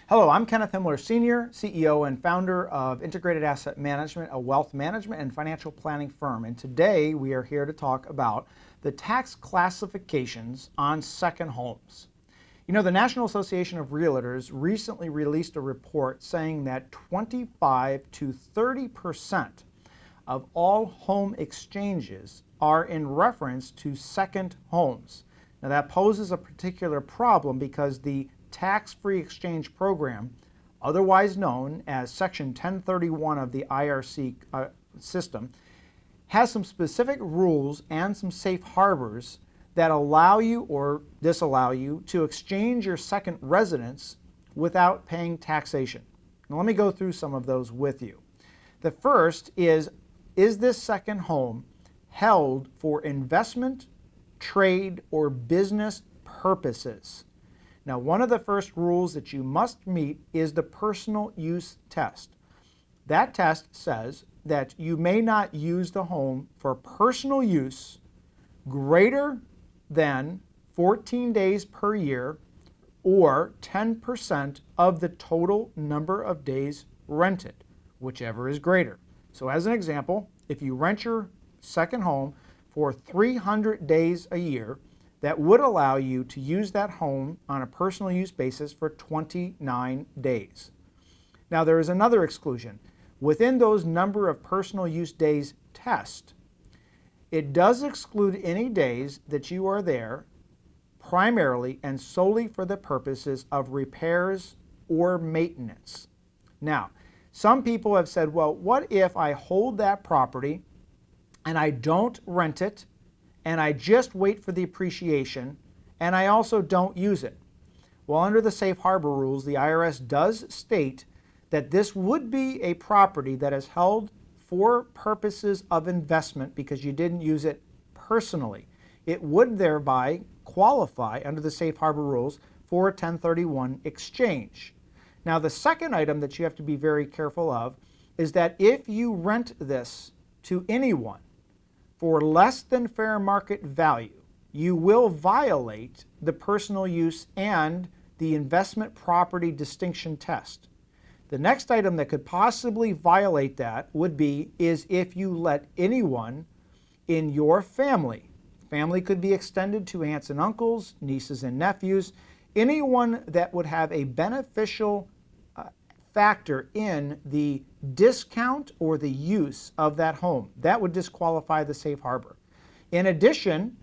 Hello, I'm Kenneth Himmler, Senior, CEO and founder of Integrated Asset Management, a wealth management and financial planning firm. And today we are here to talk about the tax classifications on second homes. You know, the National Association of Realtors recently released a report saying that 25 to 30% of all home exchanges are in reference to second homes. Now that poses a particular problem because the tax-free exchange program, otherwise known as Section 1031 of the IRC system, has some specific rules and some safe harbors that allow you or disallow you to exchange your second residence without paying taxation. Now let me go through some of those with you. The first is this second home held for investment, trade, or business purposes? Now, one of the first rules that you must meet is the personal use test. That test says that you may not use the home for personal use greater than 14 days per year or 10% of the total number of days rented, whichever is greater. So as an example, if you rent your second home for 300 days a year, that would allow you to use that home on a personal use basis for 29 days. Now there is another exclusion. Within those number of personal use days test, it does exclude any days that you are there primarily and solely for the purposes of repairs or maintenance. Now, some people have said, well, what if I hold that property and I don't rent it, and I just wait for the appreciation, and I also don't use it? Well, under the safe harbor rules, the IRS does state that this would be a property that is held for purposes of investment because you didn't use it personally. It would thereby qualify under the safe harbor rules for a 1031 exchange. Now, the second item that you have to be very careful of is that if you rent this to anyone for less than fair market value, you will violate the personal use and the investment property distinction test. The next item that could possibly violate that is if you let anyone in your family could be extended to aunts and uncles, nieces and nephews, anyone that would have a beneficial factor in the discount or the use of that home. That would disqualify the safe harbor. In addition,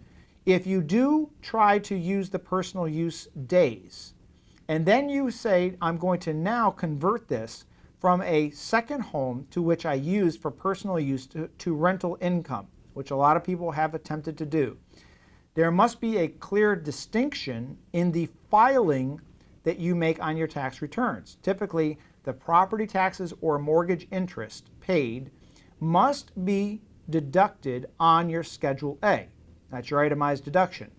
if you do try to use the personal use days, and then you say, I'm going to now convert this from a second home to which I use for personal use to rental income, which a lot of people have attempted to do, there must be a clear distinction in the filing that you make on your tax returns. Typically, the property taxes or mortgage interest paid must be deducted on your Schedule A. That's your itemized deduction.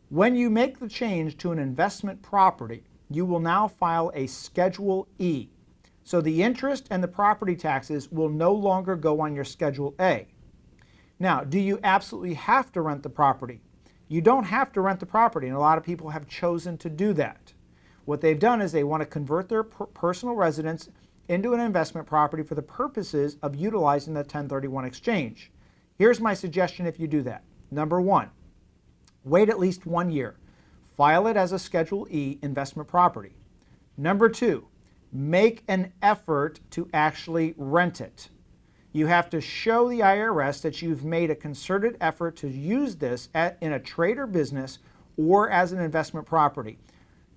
When you make the change to an investment property, you will now file a Schedule E. So the interest and the property taxes will no longer go on your Schedule A. Now, do you absolutely have to rent the property? You don't have to rent the property, and a lot of people have chosen to do that. What they've done is they want to convert their personal residence into an investment property for the purposes of utilizing the 1031 exchange. Here's my suggestion if you do that. Number one, wait at least 1 year. File it as a Schedule E investment property. Number two, make an effort to actually rent it. You have to show the IRS that you've made a concerted effort to use this in a trade or business or as an investment property.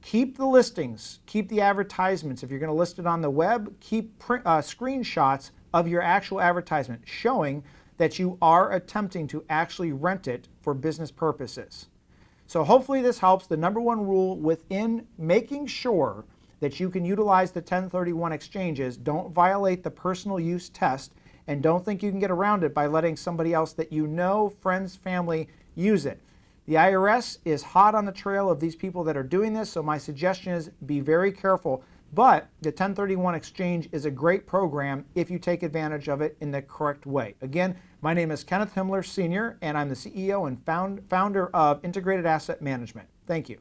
Keep the listings, keep the advertisements. If you're going to list it on the web, keep screenshots of your actual advertisement showing that you are attempting to actually rent it for business purposes. So hopefully this helps. The number one rule within making sure that you can utilize the 1031 exchanges, don't violate the personal use test, and don't think you can get around it by letting somebody else that you know, friends, family, use it. The IRS is hot on the trail of these people that are doing this, so my suggestion is be very careful. But the 1031 exchange is a great program if you take advantage of it in the correct way. Again, my name is Kenneth Himmler, Senior, and I'm the CEO and founder of Integrated Asset Management. Thank you.